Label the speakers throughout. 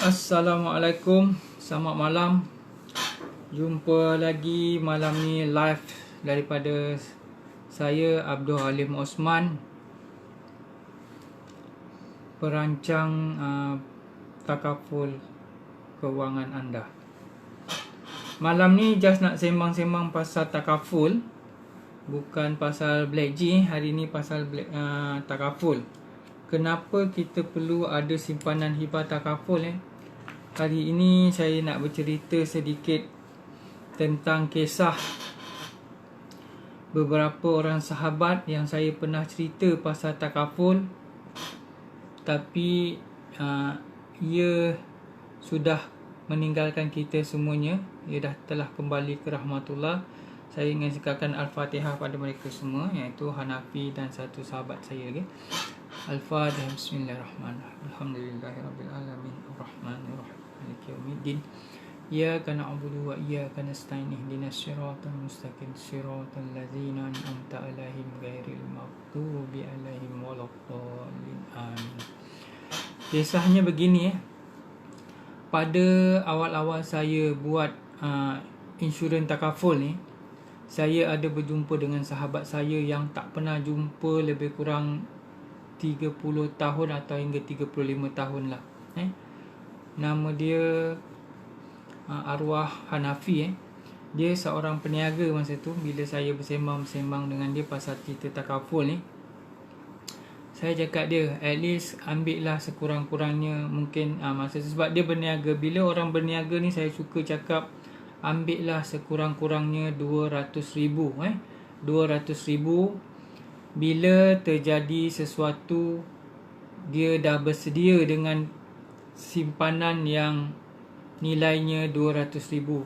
Speaker 1: Assalamualaikum, selamat malam. Jumpa lagi malam ni live daripada saya, Abdul Halim Osman, perancang takaful kewangan anda. Malam ni just nak sembang-sembang pasal takaful, bukan pasal BlackG. Hari ni pasal takaful. Kenapa kita perlu ada simpanan hibah takaful? Hari ini saya nak bercerita sedikit tentang kisah beberapa orang sahabat yang saya pernah cerita pasal takaful, tapi ia sudah meninggalkan kita semuanya. Ia dah telah kembali ke rahmatullah. Saya ingin sekalkan Al-Fatihah pada mereka semua, iaitu Hanafi dan satu sahabat saya. Al-Fatihah. Bismillahirrahmanirrahim. Alhamdulillahirabbil alamin. Arrahmanirrahim. Maliki yaumiddin. Iyyaka na'budu wa iyyaka nasta'in. Ihdinas siratal mustaqim. Siratal ladzina an'amta 'alaihim ghairil maghdubi 'alaihim waladdallin. Amin. Kisahnya begini. Pada awal-awal saya buat insurans takaful ni, saya ada berjumpa dengan sahabat saya yang tak pernah jumpa lebih kurang 30 tahun atau hingga 35 tahun lah. Nama dia arwah Hanafi. Dia seorang peniaga masa tu. Bila saya bersembang dengan dia pasal cerita takaful ni, saya cakap dia, at least ambil lah sekurang-kurangnya mungkin masa tu, sebab dia berniaga. Bila orang berniaga ni, saya suka cakap ambil lah sekurang-kurangnya 200,000. 200,000. Bila terjadi sesuatu, dia dah bersedia dengan simpanan yang nilainya 200,000.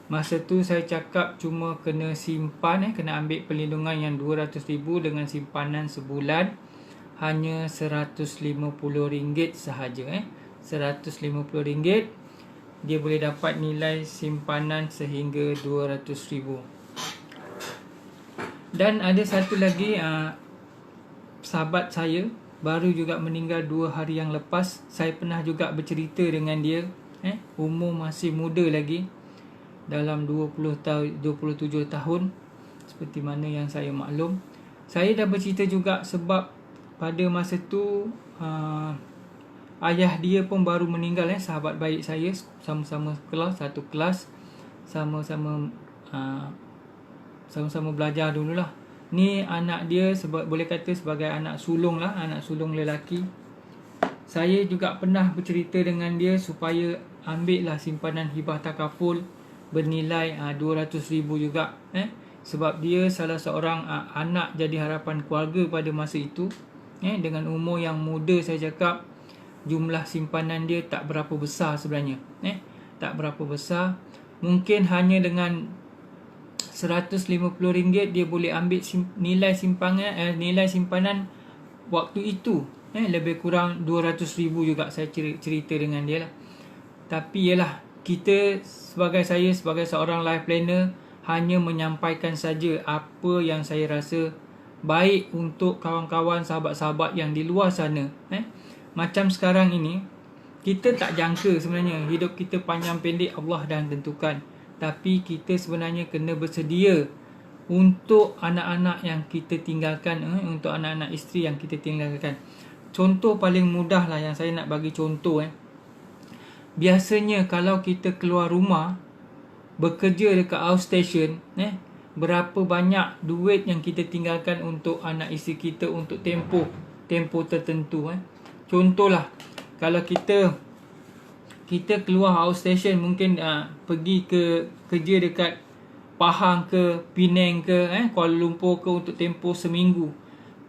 Speaker 1: Masa tu saya cakap cuma kena simpan, kena ambil perlindungan yang 200,000 dengan simpanan sebulan hanya RM150 sahaja. RM150, dia boleh dapat nilai simpanan sehingga 200,000. Dan ada satu lagi sahabat saya baru juga meninggal 2 hari yang lepas. Saya pernah juga bercerita dengan dia. Umur masih muda lagi, dalam 27 tahun, seperti mana yang saya maklum. Saya dah bercerita juga sebab pada masa tu ayah dia pun baru meninggal. Sahabat baik saya, sama-sama kelas, satu kelas, sama-sama belajar dululah. Ni anak dia, boleh kata sebagai anak sulung lah, anak sulung lelaki. Saya juga pernah bercerita dengan dia supaya ambil lah simpanan hibah takaful bernilai 200,000 juga. Sebab dia salah seorang anak jadi harapan keluarga pada masa itu. Dengan umur yang muda, saya cakap jumlah simpanan dia tak berapa besar sebenarnya. Tak berapa besar. Mungkin hanya dengan RM150 dia boleh ambil nilai simpanan waktu itu. Lebih kurang 200,000 juga. Saya cerita dengan dia lah. Tapi yalah, kita sebagai seorang life planner hanya menyampaikan saja apa yang saya rasa baik untuk kawan-kawan, sahabat-sahabat yang di luar sana. Macam sekarang ini, kita tak jangka sebenarnya. Hidup kita panjang pendek Allah dah tentukan. Tapi kita sebenarnya kena bersedia untuk anak-anak yang kita tinggalkan, untuk anak-anak isteri yang kita tinggalkan. Contoh paling mudah lah yang saya nak bagi contoh. Biasanya kalau kita keluar rumah, bekerja dekat outstation, berapa banyak duit yang kita tinggalkan untuk anak isteri kita, untuk tempoh tertentu. Contohlah, kalau kita keluar outstation, mungkin pergi ke kerja dekat Pahang ke, Penang ke, Kuala Lumpur ke, untuk tempoh seminggu.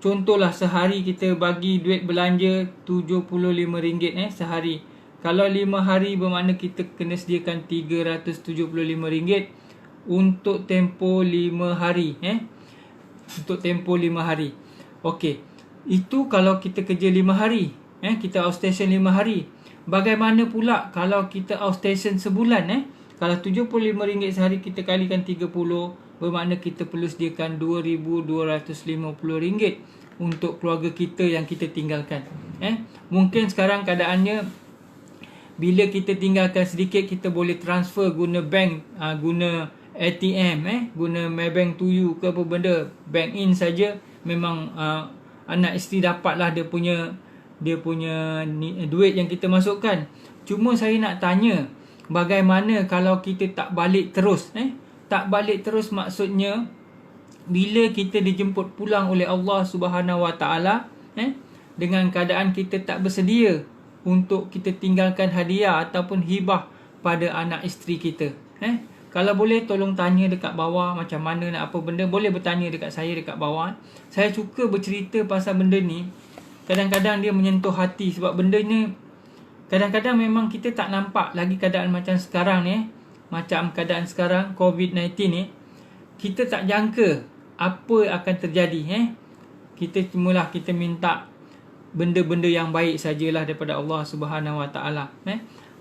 Speaker 1: Contohlah, sehari kita bagi duit belanja RM75 sehari. Kalau 5 hari, bermakna kita kena sediakan RM375 untuk tempoh 5 hari. Untuk tempoh 5 hari. Okey, itu kalau kita kerja 5 hari. Kita outstation 5 hari. Bagaimana pula kalau kita outstation sebulan? Kalau RM75 sehari kita kalikan 30, bermakna kita perlu sediakan RM2,250 untuk keluarga kita yang kita tinggalkan. Mungkin sekarang keadaannya, bila kita tinggalkan sedikit, kita boleh transfer guna bank, guna ATM, guna Maybank to you ke apa benda, bank in saja. Memang anak isteri dapatlah dia punya duit yang kita masukkan. Cuma saya nak tanya, bagaimana kalau kita tak balik terus? Tak balik terus maksudnya, bila kita dijemput pulang oleh Allah Subhanahu Wa Taala, dengan keadaan kita tak bersedia untuk kita tinggalkan hadiah ataupun hibah pada anak isteri kita. Kalau boleh tolong tanya dekat bawah macam mana nak apa benda. Boleh bertanya dekat saya dekat bawah. Saya suka bercerita pasal benda ni. Kadang-kadang dia menyentuh hati sebab benda ni kadang-kadang memang kita tak nampak lagi keadaan macam sekarang ni. Macam keadaan sekarang COVID-19 ni, kita tak jangka apa akan terjadi. Kita cumaalah kita minta benda-benda yang baik sajalah daripada Allah Subhanahu Wa Taala.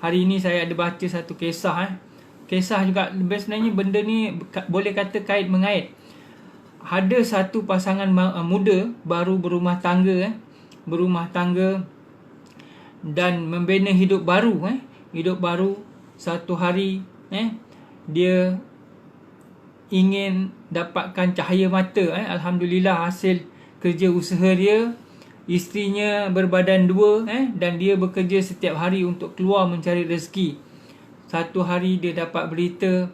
Speaker 1: Hari ini saya ada baca satu kisah. Kisah juga sebenarnya benda ni boleh kata kait mengait. Ada satu pasangan muda baru berumah tangga, dan membina hidup baru. Hidup baru. Satu hari dia ingin dapatkan cahaya mata. Alhamdulillah, hasil kerja usaha dia, isterinya berbadan dua, dan dia bekerja setiap hari untuk keluar mencari rezeki. Satu hari dia dapat berita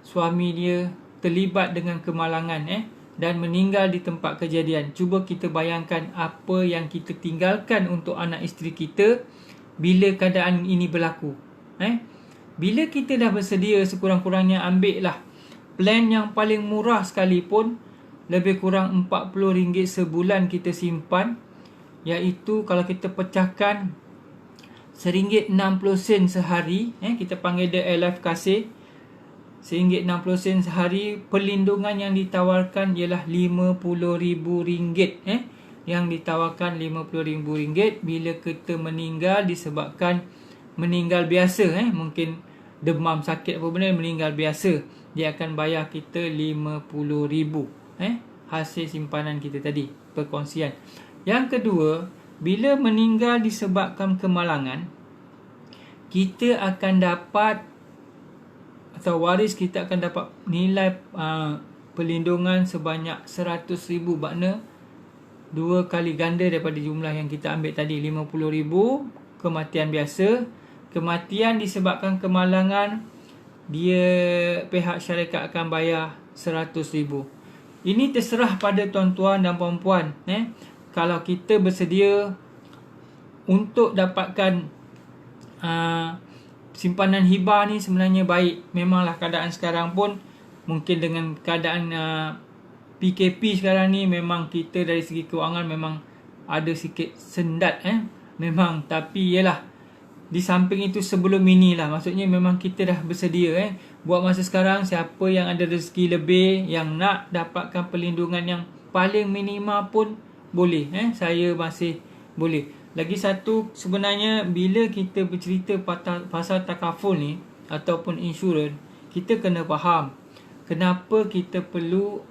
Speaker 1: suami dia terlibat dengan kemalangan dan meninggal di tempat kejadian. Cuba kita bayangkan apa yang kita tinggalkan untuk anak isteri kita bila keadaan ini berlaku. Bila kita dah bersedia, sekurang-kurangnya ambil lah plan yang paling murah sekalipun, lebih kurang RM40 sebulan kita simpan, iaitu kalau kita pecahkan RM1.60 sehari, kita panggil dia Alive Kasih, RM1.60 sehari. Perlindungan yang ditawarkan ialah RM50,000, yang ditawarkan RM50,000 bila kita meninggal disebabkan meninggal biasa, mungkin demam, sakit apa benda, meninggal biasa, dia akan bayar kita RM50,000, hasil simpanan kita tadi, perkongsian. Yang kedua, bila meninggal disebabkan kemalangan, kita akan dapat, atau waris kita akan dapat nilai perlindungan sebanyak RM100,000. Makna 2 kali ganda daripada jumlah yang kita ambil tadi, RM50,000 kematian biasa. Kematian disebabkan kemalangan, dia pihak syarikat akan bayar RM100,000. Ini terserah pada tuan-tuan dan puan-puan. Kalau kita bersedia untuk dapatkan simpanan hibah ni, sebenarnya baik. Memanglah keadaan sekarang pun mungkin dengan keadaan PKP sekarang ni, memang kita dari segi kewangan memang ada sikit sendat, memang. Tapi yalah, di samping itu sebelum inilah, maksudnya memang kita dah bersedia. Buat masa sekarang, siapa yang ada rezeki lebih, yang nak dapatkan perlindungan yang paling minima pun boleh. Saya masih boleh. Lagi satu, sebenarnya bila kita bercerita pasal takaful ni ataupun insurans, kita kena faham kenapa kita perlu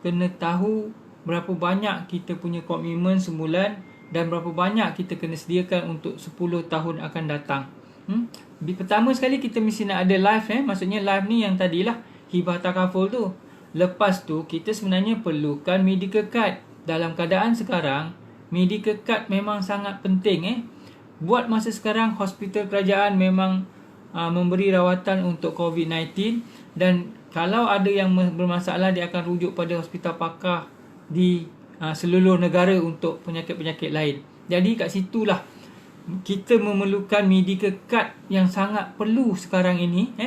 Speaker 1: kena tahu berapa banyak kita punya komitmen sebulan dan berapa banyak kita kena sediakan untuk 10 tahun akan datang. Pertama sekali kita mesti nak ada life, maksudnya life ni yang tadilah hibah takaful tu. Lepas tu kita sebenarnya perlukan medical card. Dalam keadaan sekarang, medical card memang sangat penting. Buat masa sekarang, hospital kerajaan memang memberi rawatan untuk COVID-19, dan kalau ada yang bermasalah, dia akan rujuk pada hospital pakar di seluruh negara untuk penyakit-penyakit lain. Jadi kat situlah kita memerlukan medical card yang sangat perlu sekarang ini.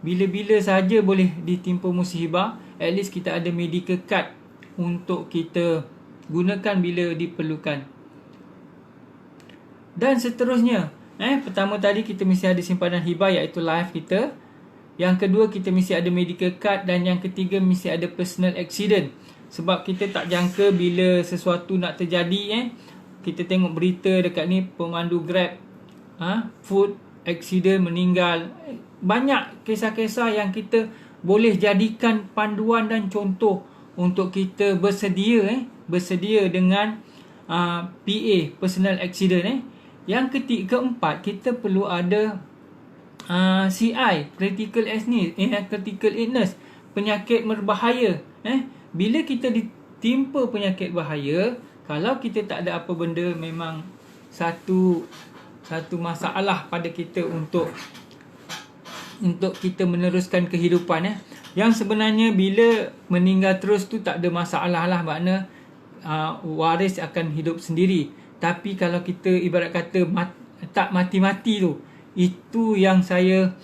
Speaker 1: Bila-bila saja boleh ditimpa musibah, at least kita ada medical card untuk kita gunakan bila diperlukan. Dan seterusnya, pertama tadi kita mesti ada simpanan hibah, iaitu life kita. Yang kedua, kita mesti ada medical card. Dan yang ketiga, mesti ada personal accident. Sebab kita tak jangka bila sesuatu nak terjadi. Kita tengok berita dekat ni, pemandu Grab food accident, meninggal. banyak kisah-kisah yang kita boleh jadikan panduan dan contoh untuk kita bersedia dengan PA, personal accident. Yang keempat, kita perlu ada CI, critical illness, penyakit berbahaya. Bila kita ditimpa penyakit bahaya, kalau kita tak ada apa benda, memang satu masalah pada kita untuk kita meneruskan kehidupan. Yang sebenarnya bila meninggal terus tu tak ada masalah lah, makna waris akan hidup sendiri. Tapi kalau kita ibarat kata tak mati-mati tu, itu yang saya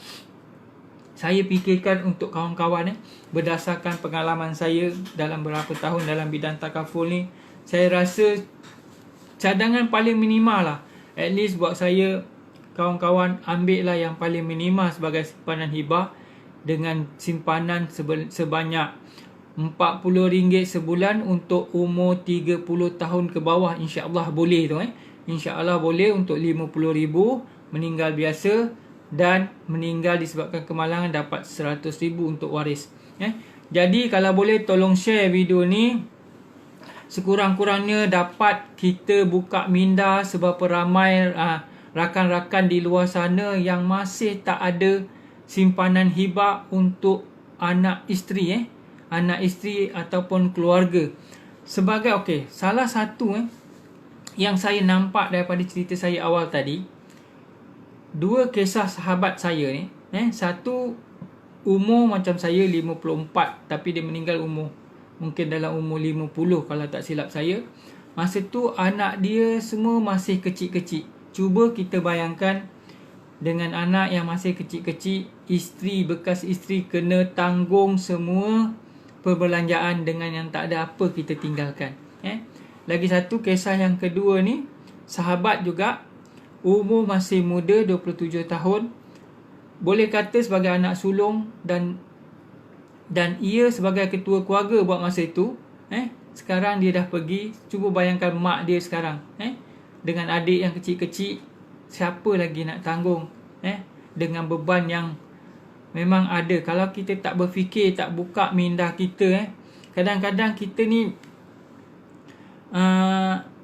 Speaker 1: fikirkan untuk kawan-kawan. Berdasarkan pengalaman saya dalam berapa tahun dalam bidang takaful ni, saya rasa cadangan paling minimal lah, at least buat saya, kawan-kawan ambil lah yang paling minimal sebagai simpanan hibah, dengan simpanan sebanyak RM40 sebulan untuk umur 30 tahun ke bawah. InsyaAllah boleh tu. InsyaAllah boleh untuk RM50,000 meninggal biasa, dan meninggal disebabkan kemalangan dapat RM100,000 untuk waris. Jadi kalau boleh tolong share video ni, sekurang-kurangnya dapat kita buka minda seberapa ramai rakan-rakan di luar sana yang masih tak ada simpanan hibah untuk anak isteri ataupun keluarga. Sebagai salah satu yang saya nampak daripada cerita saya awal tadi, dua kisah sahabat saya ni, satu umur macam saya 54, tapi dia meninggal mungkin dalam umur 50 kalau tak silap saya. Masa tu anak dia semua masih kecil-kecil. Cuba kita bayangkan, dengan anak yang masih kecil-kecil, bekas isteri kena tanggung semua perbelanjaan dengan yang tak ada apa kita tinggalkan. Lagi satu kisah yang kedua ni, sahabat juga, umur masih muda 27 tahun, boleh kata sebagai anak sulung, dan ia sebagai ketua keluarga buat masa itu. Sekarang dia dah pergi. Cuba bayangkan mak dia sekarang dengan adik yang kecil-kecil, siapa lagi nak tanggung dengan beban yang memang ada. Kalau kita tak berfikir, tak buka minda kita, kadang-kadang kita ni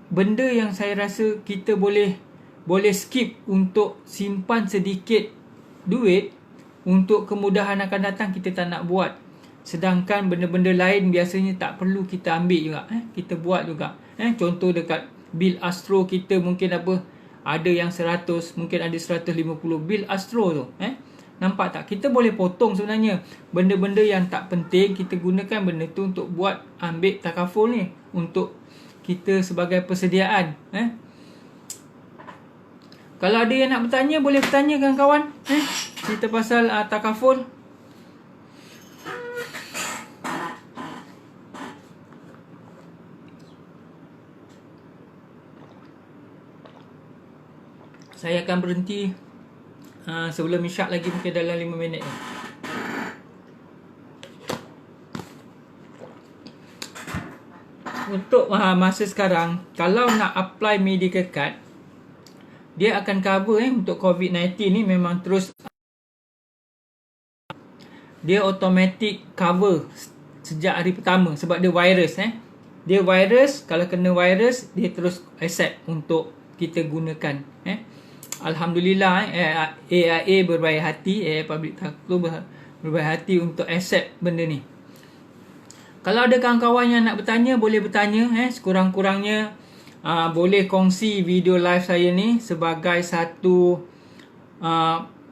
Speaker 1: benda yang saya rasa kita boleh skip untuk simpan sedikit duit untuk kemudahan akan datang, kita tak nak buat. Sedangkan benda-benda lain biasanya tak perlu kita ambil juga, kita buat juga. Contoh dekat bil Astro kita, mungkin ada yang 100, mungkin ada 150 bil Astro tu. Nampak tak? Kita boleh potong sebenarnya. Benda-benda yang tak penting, kita gunakan benda tu untuk ambil takaful ni, untuk kita sebagai persediaan. Kalau ada yang nak bertanya, boleh bertanya kawan-kawan. Cerita pasal takaful. Saya akan berhenti sebelum isyak lagi, mungkin dalam 5 minit. Untuk masa sekarang, kalau nak apply medical card, dia akan cover untuk COVID-19 ni, memang terus dia automatic cover sejak hari pertama, sebab dia virus. Dia virus, kalau kena virus, dia terus accept untuk kita gunakan. Alhamdulillah, AIA berbaik hati, AIA Public Taklum berbaik hati untuk accept benda ni. Kalau ada kawan-kawan yang nak bertanya, boleh bertanya. Sekurang-kurangnya boleh kongsi video live saya ni sebagai satu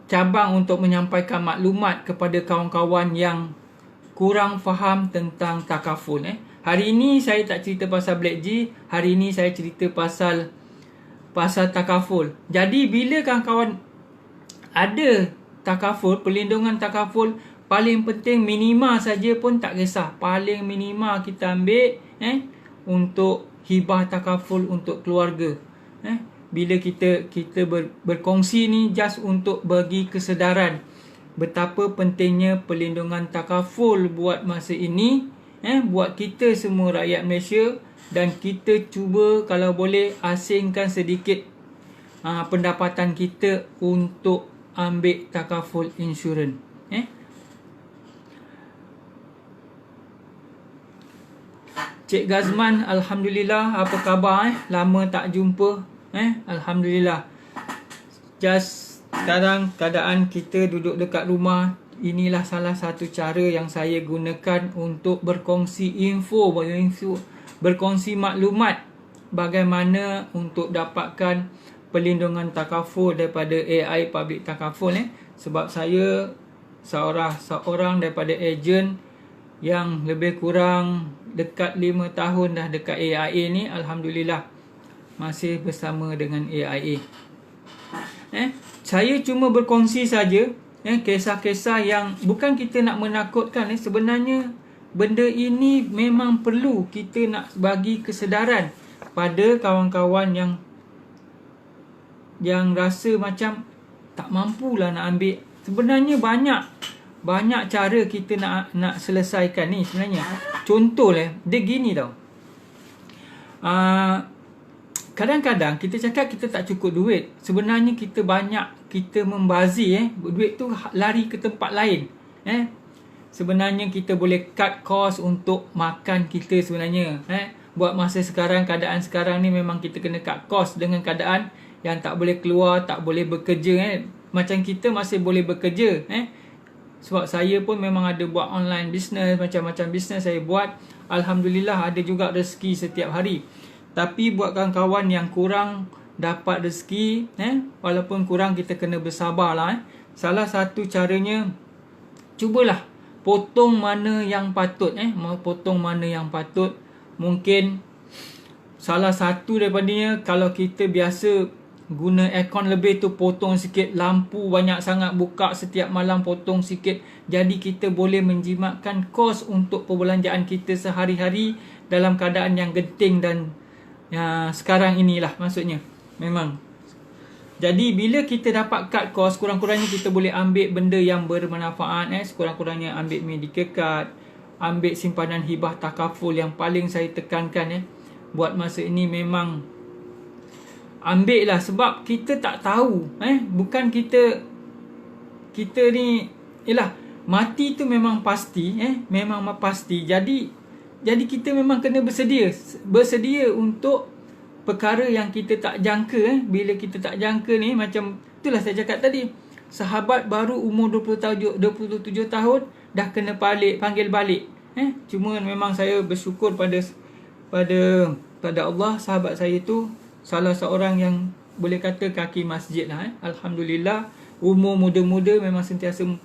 Speaker 1: cabang untuk menyampaikan maklumat kepada kawan-kawan yang kurang faham tentang takaful. Hari ini saya tak cerita pasal Black G, hari ini saya cerita pasal takaful. Jadi bila kawan-kawan ada takaful, perlindungan takaful, paling penting minima saja pun tak kisah. Paling minima kita ambil untuk hibah takaful untuk keluarga. Bila kita berkongsi ni just untuk bagi kesedaran betapa pentingnya perlindungan takaful buat masa ini, buat kita semua rakyat Malaysia. Dan kita cuba kalau boleh asingkan sedikit pendapatan kita untuk ambil takaful insurans. Cik Gazman, Alhamdulillah, apa khabar? Lama tak jumpa. Alhamdulillah. Just sekarang keadaan kita duduk dekat rumah. Inilah salah satu cara yang saya gunakan untuk berkongsi info, berkongsi maklumat bagaimana untuk dapatkan perlindungan takaful daripada AI Public Takaful. Sebab saya seorang daripada ejen yang lebih kurang dekat 5 tahun dah dekat AIA ni. Alhamdulillah masih bersama dengan AIA. Saya cuma berkongsi saja kisah-kisah yang bukan kita nak menakutkan. Sebenarnya benda ini memang perlu kita nak bagi kesedaran pada kawan-kawan yang rasa macam tak mampulah nak ambil. Sebenarnya banyak cara kita nak selesaikan ni sebenarnya. Contoh dia gini tau. Kadang-kadang kita cakap kita tak cukup duit. Sebenarnya kita membazir duit tu lari ke tempat lain. Sebenarnya kita boleh cut cost untuk makan kita sebenarnya. Buat masa sekarang, keadaan sekarang ni memang kita kena cut cost dengan keadaan yang tak boleh keluar, tak boleh bekerja. Macam kita masih boleh bekerja. Sebab saya pun memang ada buat online business, macam-macam business saya buat. Alhamdulillah ada juga rezeki setiap hari. Tapi buat kawan-kawan yang kurang dapat rezeki, walaupun kurang, kita kena bersabarlah. Salah satu caranya, cubalah potong mana yang patut. Potong mana yang patut. Mungkin salah satu daripadanya, kalau kita biasa guna aircon lebih tu, potong sikit. Lampu banyak sangat buka setiap malam, potong sikit. Jadi kita boleh menjimatkan kos untuk perbelanjaan kita sehari-hari dalam keadaan yang genting dan sekarang inilah maksudnya. Memang. Jadi bila kita dapat cut kos, kurang-kurangnya kita boleh ambil benda yang bermanfaat. Sekurang-kurangnya ambil medical card, ambil simpanan hibah takaful yang paling saya tekankan. Buat masa ini memang ambil lah, sebab kita tak tahu. Bukan kita ni, mati tu memang pasti. Memang pasti. Jadi kita memang kena bersedia untuk perkara yang kita tak jangka. Bila kita tak jangka ni, macam itulah saya cakap tadi, sahabat baru umur 27 tahun dah kena panggil balik. Cuma memang saya bersyukur pada Allah, sahabat saya tu salah seorang yang boleh kata kaki masjid lah. Alhamdulillah, umur muda-muda memang sentiasa 5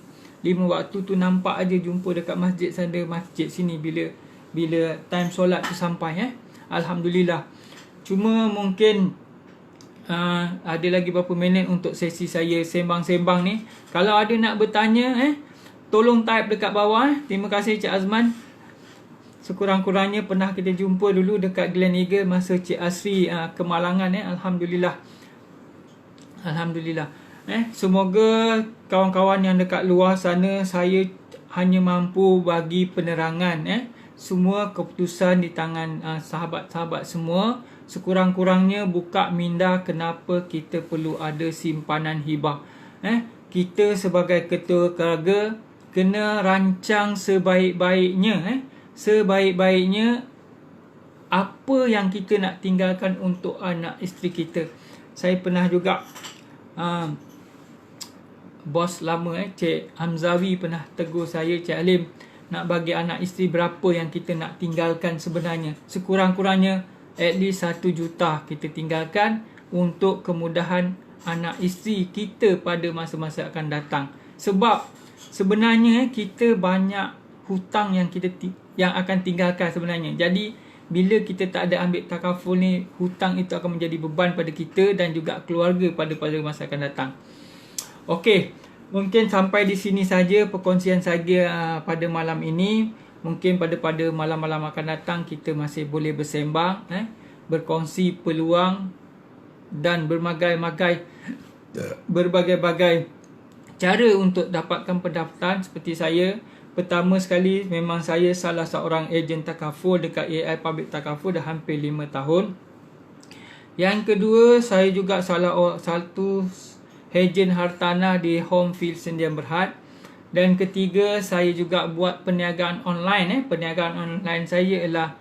Speaker 1: waktu tu nampak aja jumpa dekat masjid sana, masjid sini bila time solat tu sampai. Alhamdulillah. Cuma mungkin ada lagi berapa minit untuk sesi saya sembang-sembang ni. Kalau ada nak bertanya, tolong type dekat bawah. Terima kasih Cik Azman. Sekurang-kurangnya pernah kita jumpa dulu dekat Glen Eagle masa Cik Asri kemalangan. Alhamdulillah. Alhamdulillah. Semoga kawan-kawan yang dekat luar sana, saya hanya mampu bagi penerangan. Semua keputusan di tangan sahabat-sahabat semua. Sekurang-kurangnya buka minda kenapa kita perlu ada simpanan hibah. Kita sebagai ketua keluarga kena rancang sebaik-baiknya. Sebaik-baiknya apa yang kita nak tinggalkan untuk anak isteri kita. Saya pernah juga bos lama Cik Hamzawi pernah tegur saya, Cik Alim, nak bagi anak isteri berapa yang kita nak tinggalkan sebenarnya. Sekurang-kurangnya at least 1 juta kita tinggalkan untuk kemudahan anak isteri kita pada masa-masa akan datang. Sebab sebenarnya kita banyak hutang yang akan tinggalkan sebenarnya. Jadi bila kita tak ada ambil takaful ni, hutang itu akan menjadi beban pada kita dan juga keluarga pada masa akan datang. Okey, mungkin sampai di sini saja perkongsian saya pada malam ini. Mungkin pada malam-malam akan datang kita masih boleh bersembang, berkongsi peluang dan berbagai-bagai cara untuk dapatkan pendaftaran seperti saya. Pertama sekali, memang saya salah seorang ejen takaful dekat AI Public Takaful dah hampir 5 tahun. Yang kedua, saya juga salah satu ejen hartanah di Homefield Sdn Bhd. Dan ketiga, saya juga buat perniagaan online. Perniagaan online saya ialah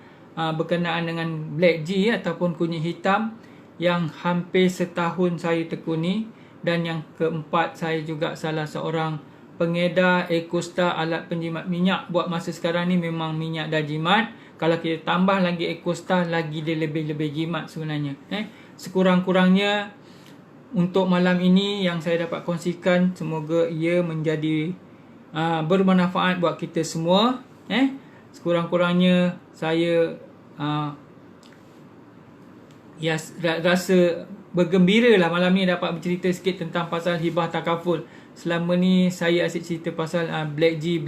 Speaker 1: berkenaan dengan Black G ataupun kunyit hitam yang hampir setahun saya tekuni. Dan yang keempat, saya juga salah seorang pengedar Ecosta alat penjimat minyak. Buat masa sekarang ni memang minyak dah jimat. Kalau kita tambah lagi Ecosta, lagi dia lebih-lebih jimat sebenarnya. Sekurang-kurangnya untuk malam ini yang saya dapat kongsikan, semoga ia menjadi bermanfaat buat kita semua. Sekurang-kurangnya saya rasa bergembira lah malam ni dapat bercerita sikit tentang pasal hibah takaful. Selama ni saya asyik cerita pasal Black G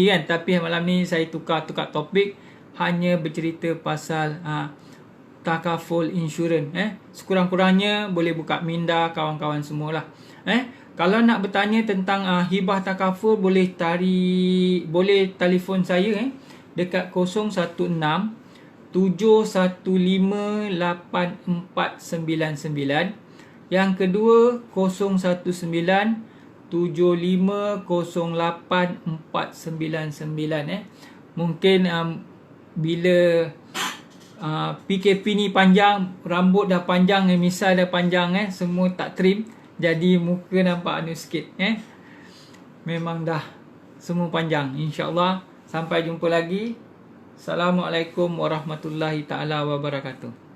Speaker 1: kan. Tapi malam ni saya tukar topik, hanya bercerita pasal takaful insurans. Sekurang-kurangnya boleh buka minda kawan-kawan semualah. Kalau nak bertanya tentang hibah takaful, boleh telefon saya dekat 016-715-8499. Yang kedua 015-7508-499. Mungkin bila PKP ni panjang, rambut dah panjang, misal dah panjang, semua tak trim, jadi muka nampak anu sikit. Memang dah semua panjang. InsyaAllah sampai jumpa lagi. Assalamualaikum warahmatullahi taala wabarakatuh.